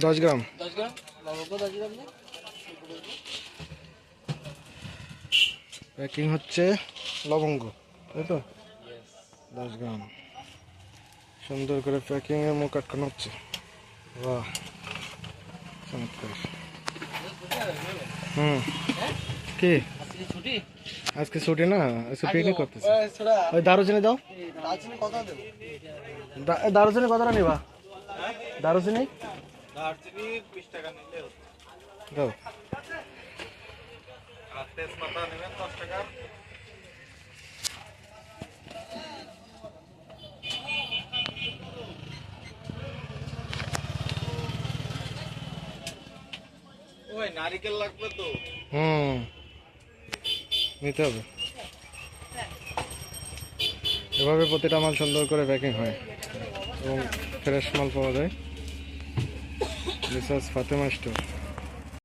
10 গ্রাম। 10 গ্রাম লবঙ্গ, 10 গ্রাম না? প্যাকিং হচ্ছে লবঙ্গ, তাই তো? 10 গ্রাম সুন্দর করে প্যাকিং এর মুখ আটকানো হচ্ছে। বাহ, চমৎকার। হুম, কি আজকে ছুটি? আজকে ছুটি না, আজকে পিকনিক করতেছে। ওই দারুচিনি দাও। দারচিনি কত দেবো? দারুচিনি কতটা নিবা? দারুচিনি দারচিনি 20 টাকা নিলে দাও। আর তেজপাতা নেবেন 10 টাকা। ওই নারকেল লাগবে তো। নিতে হবে। এভাবে প্রতিটা মাল সুন্দর করে প্যাকিং হয় এবং ফ্রেশ মাল পাওয়া যায়। Mrs Fatema store.